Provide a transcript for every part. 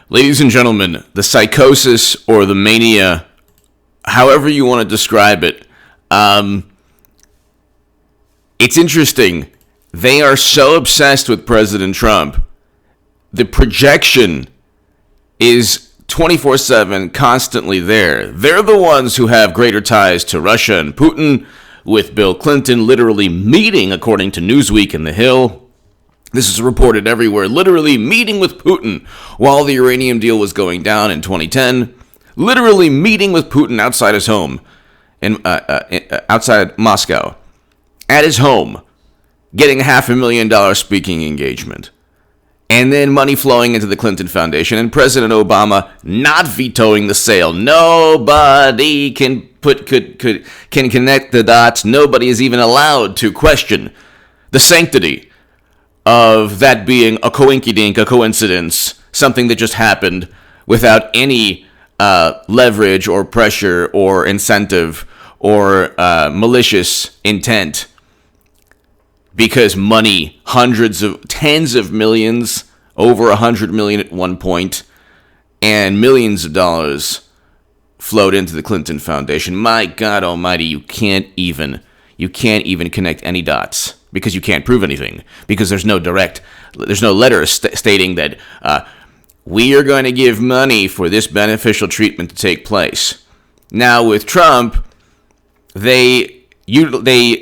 Ladies and gentlemen, the psychosis or the mania, however you want to describe it, it's interesting. They are so obsessed with President Trump. The projection is 24/7, constantly there. They're the ones who have greater ties to Russia and Putin, with Bill Clinton literally meeting, according to Newsweek and The Hill. This is reported everywhere, literally meeting with Putin while the uranium deal was going down in 2010. Literally meeting with Putin outside his home, outside Moscow, at his home, getting a $500,000 speaking engagement. And then money flowing into the Clinton Foundation, and President Obama not vetoing the sale. Nobody can connect the dots. Nobody is even allowed to question the sanctity of that being a coinkydink, a coincidence, something that just happened without any leverage or pressure or incentive or malicious intent. Because money, tens of millions, over 100 million at one point, and millions of dollars flowed into the Clinton Foundation. My God Almighty, you can't even connect any dots because you can't prove anything, because there's no letter stating that we are going to give money for this beneficial treatment to take place. Now with Trump, they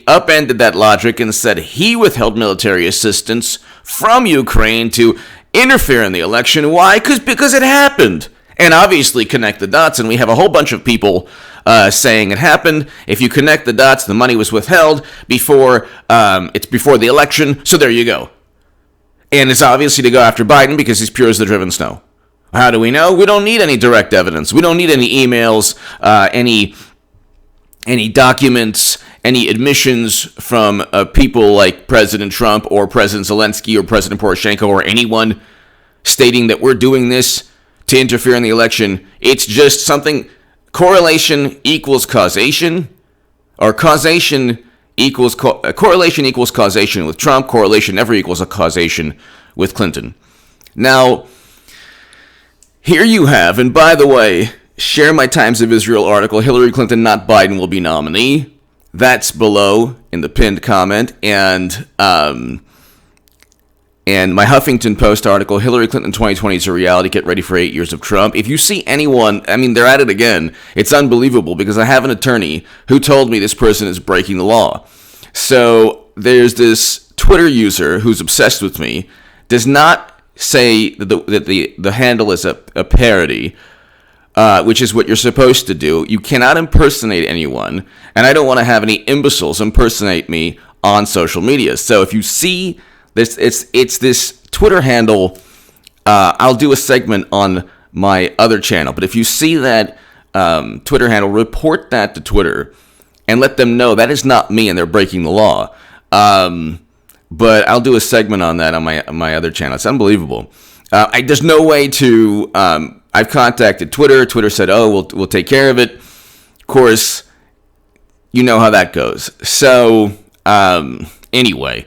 upended that logic and said he withheld military assistance from Ukraine to interfere in the election. Why? Because it happened. And obviously connect the dots, and we have a whole bunch of people saying it happened. If you connect the dots, the money was withheld before the election, so there you go. And it's obviously to go after Biden because he's pure as the driven snow. How do we know? We don't need any direct evidence. We don't need any emails, any documents, any admissions from people like President Trump or President Zelensky or President Poroshenko or anyone stating that we're doing this to interfere in the election. It's just something. Correlation equals causation, or correlation equals causation with Trump. Correlation never equals a causation with Clinton. Now, here you have, and by the way, share my Times of Israel article, Hillary Clinton, not Biden, will be nominee. That's below in the pinned comment. And my Huffington Post article, Hillary Clinton 2020 is a reality, get ready for 8 years of Trump. If you see anyone, they're at it again. It's unbelievable because I have an attorney who told me this person is breaking the law. So there's this Twitter user who's obsessed with me, does not say that the handle is a parody, which is what you're supposed to do. You cannot impersonate anyone, and I don't want to have any imbeciles impersonate me on social media. So if you see it's this Twitter handle, I'll do a segment on my other channel, but if you see that Twitter handle, report that to Twitter and let them know that is not me and they're breaking the law. But I'll do a segment on that on my other channel. It's unbelievable. There's no way to. I've contacted Twitter. Twitter said, "Oh, we'll take care of it." Of course, you know how that goes. So anyway,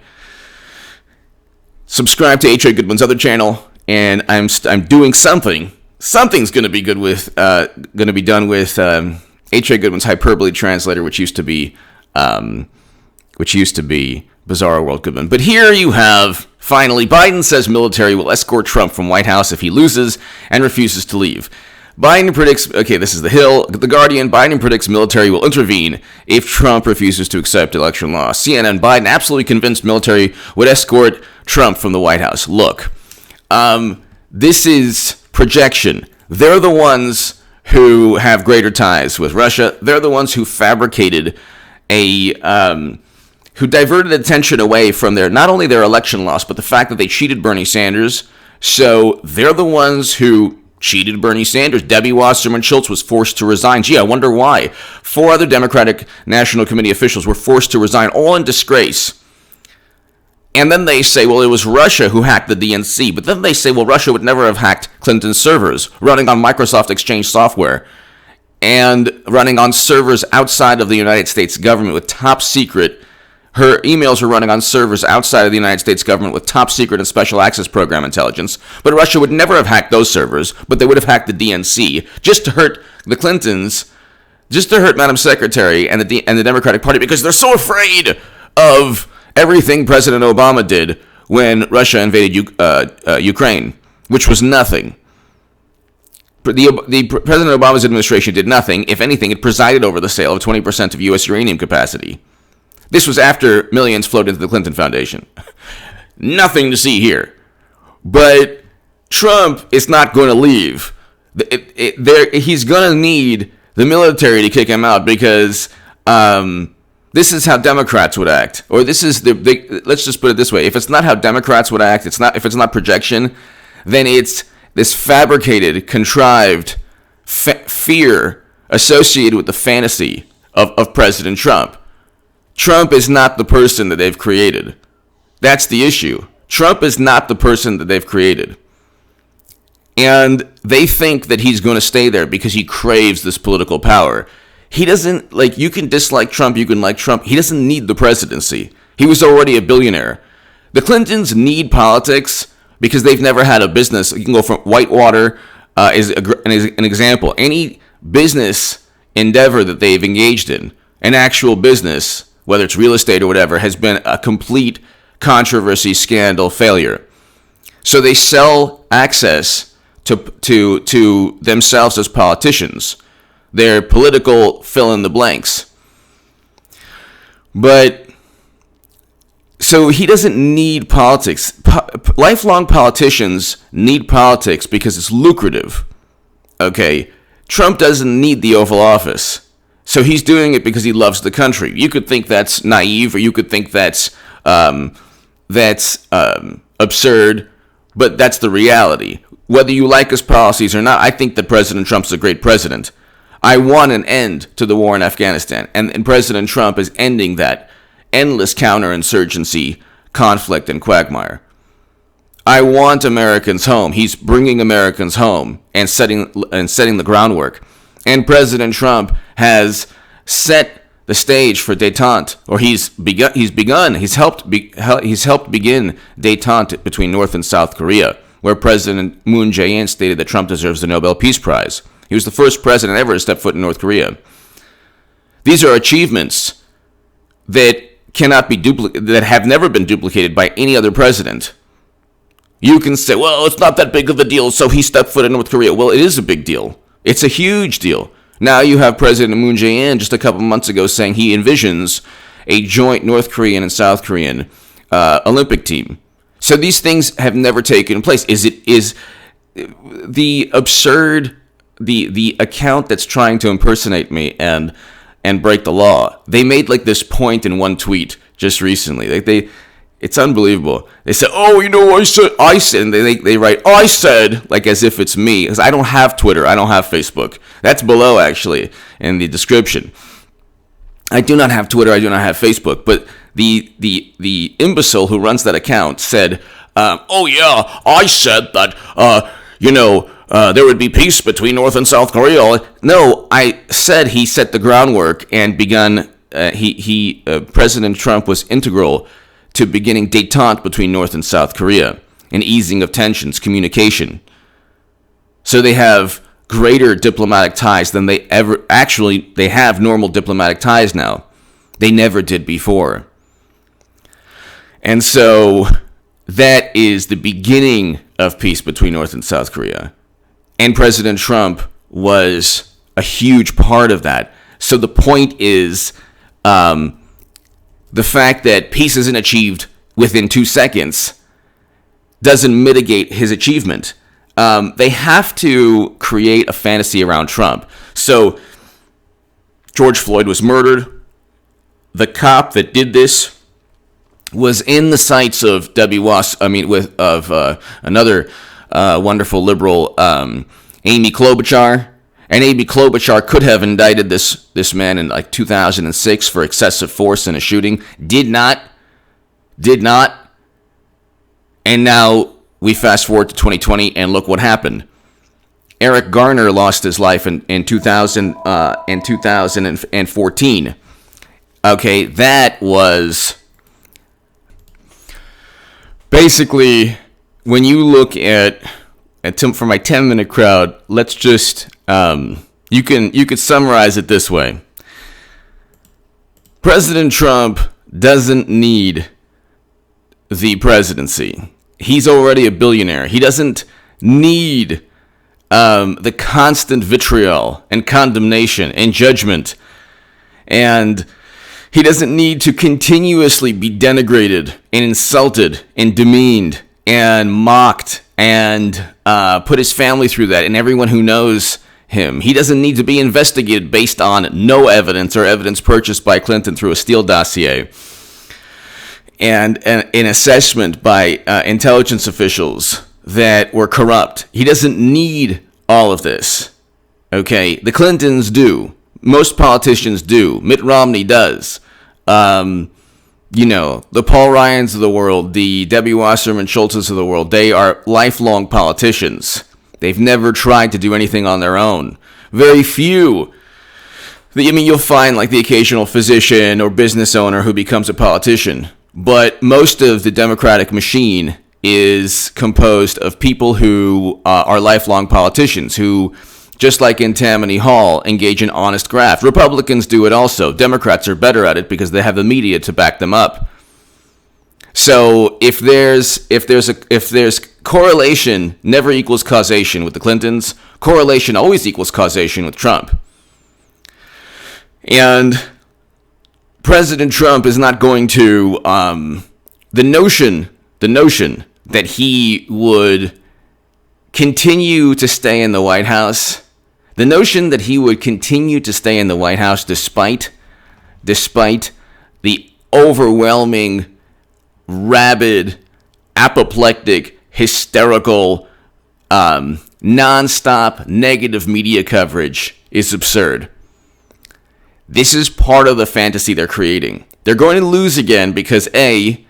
subscribe to H.A. Goodman's other channel, and I'm doing something. Something's going to be done with H.A. Goodman's hyperbole translator, which used to be Bizarro World Goodman. But here you have, finally, Biden says military will escort Trump from White House if he loses and refuses to leave. Biden predicts, this is The Hill, The Guardian, Biden predicts military will intervene if Trump refuses to accept election loss. CNN, Biden absolutely convinced military would escort Trump from the White House. Look, this is projection. They're the ones who have greater ties with Russia. They're the ones who fabricated who diverted attention away from not only their election loss, but the fact that they cheated Bernie Sanders. So they're the ones who cheated Bernie Sanders. Debbie Wasserman Schultz was forced to resign. Gee, I wonder why. 4 other Democratic National Committee officials were forced to resign, all in disgrace. And then they say, well, it was Russia who hacked the DNC. But then they say, well, Russia would never have hacked Clinton's servers running on Microsoft Exchange software and running on servers outside of the United States government with top secret Her emails were running on servers outside of the United States government with top secret and special access program intelligence. But Russia would never have hacked those servers, but they would have hacked the DNC just to hurt the Clintons, just to hurt Madam Secretary and the Democratic Party, because they're so afraid of everything President Obama did when Russia invaded Ukraine, which was nothing. The President Obama's administration did nothing. If anything, it presided over the sale of 20% of U.S. uranium capacity. This was after millions flowed into the Clinton Foundation. Nothing to see here. But Trump is not going to leave. He's going to need the military to kick him out, because this is how Democrats would act. Or this is let's just put it this way. If it's not how Democrats would act, if it's not projection, then it's this fabricated, contrived fear associated with the fantasy of President Trump. Trump is not the person that they've created. That's the issue. Trump is not the person that they've created. And they think that he's going to stay there because he craves this political power. He doesn't, you can dislike Trump, you can like Trump. He doesn't need the presidency. He was already a billionaire. The Clintons need politics because they've never had a business. You can go from Whitewater is an example. Any business endeavor that they've engaged in, an actual business, whether it's real estate or whatever, has been a complete controversy, scandal, failure. So they sell access to themselves as politicians. They're political fill-in-the-blanks. But, so he doesn't need politics. Lifelong politicians need politics because it's lucrative. Okay? Trump doesn't need the Oval Office. So he's doing it because he loves the country. You could think that's naive, or you could think that's absurd, but that's the reality. Whether you like his policies or not, I think that President Trump's a great president. I want an end to the war in Afghanistan, and President Trump is ending that endless counterinsurgency, conflict, and quagmire. I want Americans home. He's bringing Americans home and setting the groundwork. And President Trump has set the stage for détente, or he's helped begin détente between North and South Korea, where President Moon Jae-in stated that Trump deserves the Nobel Peace Prize. He was the first president ever to step foot in North Korea. These are achievements that that have never been duplicated by any other president. You can say, well, it's not that big of a deal, so he stepped foot in North Korea. Well, it is a big deal. It's a huge deal. Now you have President Moon Jae-in just a couple months ago saying he envisions a joint North Korean and South Korean Olympic team. So these things have never taken place. Is the absurd, the account that's trying to impersonate me and break the law? They made this point in one tweet just recently. It's unbelievable. They said, "Oh, I said," and they write, "I said," as if it's me, because I don't have Twitter, I don't have Facebook. That's below, actually, in the description. I do not have Twitter, I do not have Facebook, but the imbecile who runs that account said, "Oh yeah, I said that, there would be peace between North and South Korea." No, I said he set the groundwork and begun. President Trump was integral to beginning détente between North and South Korea, and easing of tensions, communication. So they have greater diplomatic ties than they have normal diplomatic ties now. They never did before. And so that is the beginning of peace between North and South Korea. And President Trump was a huge part of that. So the point is, the fact that peace isn't achieved within 2 seconds doesn't mitigate his achievement. They have to create a fantasy around Trump. So George Floyd was murdered. The cop that did this was in the sights of another wonderful liberal, Amy Klobuchar. And Amy Klobuchar could have indicted this man in 2006 for excessive force in a shooting. Did not. And now we fast forward to 2020, and look what happened. Eric Garner lost his life in 2014. Okay, that was Basically, when you look at for my 10-minute crowd, let's just you could summarize it this way. President Trump doesn't need the presidency. He's already a billionaire. He doesn't need the constant vitriol and condemnation and judgment. And he doesn't need to continuously be denigrated and insulted and demeaned and mocked and put his family through that and everyone who knows him. He doesn't need to be investigated based on no evidence or evidence purchased by Clinton through a Steele dossier and an assessment by intelligence officials that were corrupt. He doesn't need all of this. Okay, the Clintons do. Most politicians do. Mitt Romney does. The Paul Ryans of the world, the Debbie Wasserman Schultzes of the world, they are lifelong politicians. They've never tried to do anything on their own. Very few. You'll find like the occasional physician or business owner who becomes a politician. But most of the Democratic machine is composed of people who are lifelong politicians who, just like in Tammany Hall, engage in honest graft. Republicans do it also. Democrats are better at it because they have the media to back them up. So if there's correlation never equals causation with the Clintons, correlation always equals causation with Trump. And President Trump is not going to the notion that he would continue to stay in the White House. The notion that he would continue to stay in the White House despite the overwhelming, rabid, apoplectic, hysterical, nonstop negative media coverage is absurd. This is part of the fantasy they're creating. They're going to lose again because A,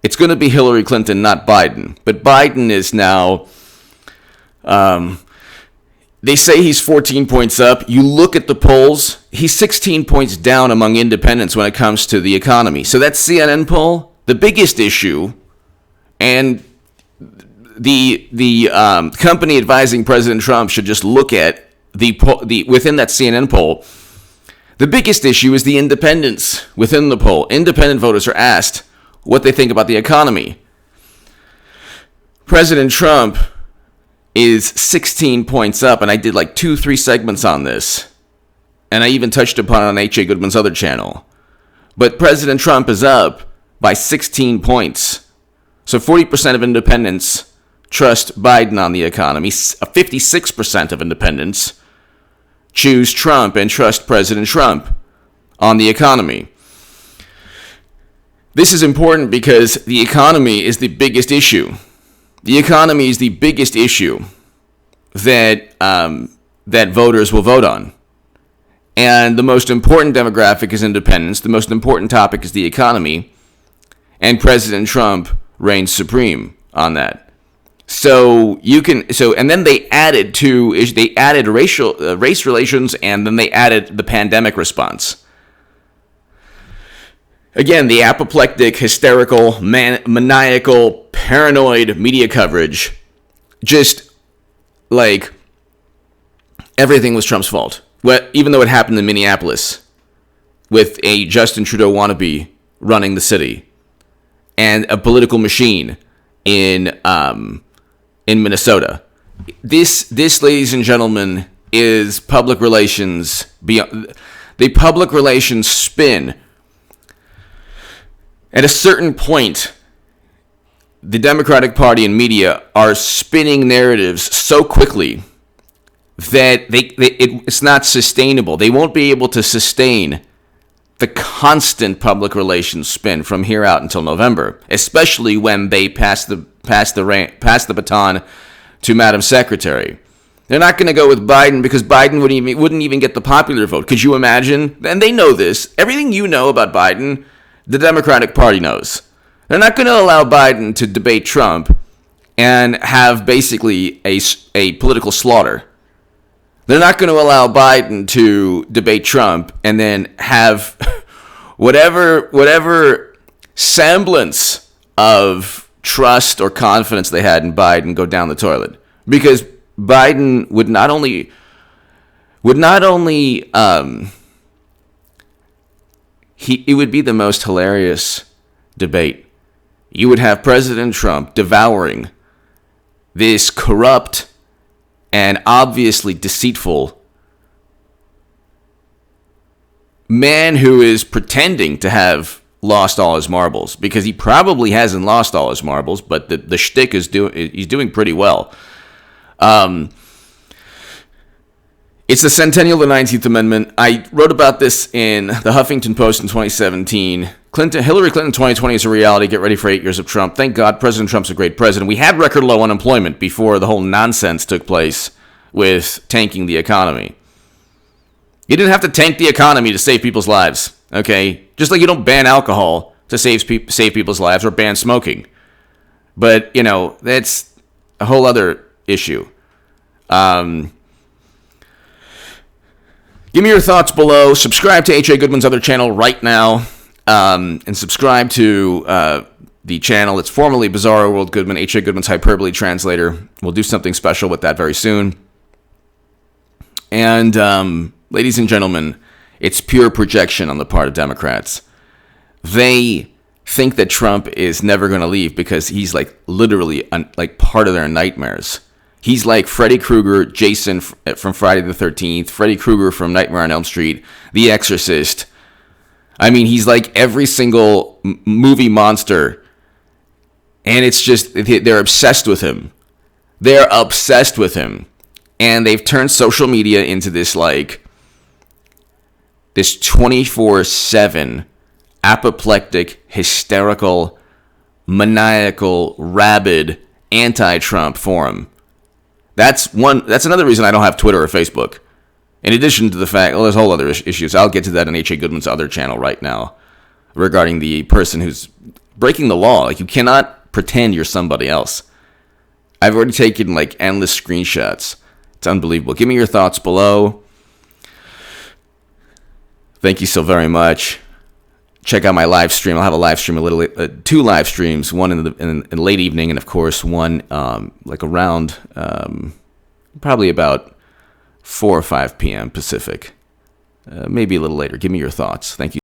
it's going to be Hillary Clinton, not Biden. But Biden is now, they say he's 14 points up. You look at the polls, he's 16 points down among independents when it comes to the economy. So that CNN poll, the biggest issue, and the company advising President Trump should just look at the within that CNN poll. The biggest issue is the independents within the poll. Independent voters are asked what they think about the economy. President Trump is 16 points up, and I did like 2-3 segments on this, and I even touched upon it on H.A. Goodman's other channel. But President Trump is up by 16 points. So 40% of independents trust Biden on the economy. 56% of independents choose Trump and trust President Trump on the economy. This is important because the economy is the biggest issue. The economy is the biggest issue that voters will vote on. And the most important demographic is independence. The most important topic is the economy. And President Trump reigns supreme on that. And then they added race relations, and then they added the pandemic response. Again, the apoplectic, hysterical, maniacal, paranoid media coverage, just like everything was Trump's fault. Even though it happened in Minneapolis with a Justin Trudeau wannabe running the city and a political machine in Minnesota. This, ladies and gentlemen, is public relations beyond the public relations spin. At a certain point, the Democratic Party and media are spinning narratives so quickly that it's not sustainable. They won't be able to sustain the constant public relations spin from here out until November, especially when they pass the baton to Madam Secretary. They're not going to go with Biden because Biden wouldn't even get the popular vote. Could you imagine? And they know this. Everything you know about Biden, the Democratic Party knows. They're not going to allow Biden to debate Trump and have basically a political slaughter. They're not going to allow Biden to debate Trump and then have whatever semblance of trust or confidence they had in Biden go down the toilet, because Biden would not only it would be the most hilarious debate. You would have President Trump devouring this corrupt and obviously deceitful man who is pretending to have lost all his marbles, because he probably hasn't lost all his marbles, but the shtick he's doing pretty well. It's the centennial of the 19th Amendment. I wrote about this in the Huffington Post in 2017. Hillary Clinton 2020 is a reality. Get ready for 8 years of Trump. Thank God President Trump's a great president. We had record low unemployment before the whole nonsense took place with tanking the economy. You didn't have to tank the economy to save people's lives, okay? Just like you don't ban alcohol to save people's lives or ban smoking. But, that's a whole other issue. Give me your thoughts below. Subscribe to H.A. Goodman's other channel right now. And subscribe to the channel. It's formerly Bizarro World Goodman, H.A. Goodman's Hyperbole Translator. We'll do something special with that very soon. And, ladies and gentlemen, it's pure projection on the part of Democrats. They think that Trump is never going to leave because he's literally part of their nightmares. He's like Freddy Krueger, Jason from Friday the 13th, Freddy Krueger from Nightmare on Elm Street, The Exorcist. I mean, he's like every single movie monster. And it's just, they're obsessed with him. They're obsessed with him. And they've turned social media into this 24/7 apoplectic, hysterical, maniacal, rabid anti-Trump forum. That's another reason I don't have Twitter or Facebook. In addition to the fact, there's whole other issues. I'll get to that on H.A. Goodman's other channel right now regarding the person who's breaking the law. You cannot pretend you're somebody else. I've already taken endless screenshots. It's unbelievable. Give me your thoughts below. Thank you so very much. Check out my live stream. I'll have a live stream, two live streams, one in the late evening, and of course one around probably about 4 or 5 p.m. Pacific, maybe a little later. Give me your thoughts. Thank you.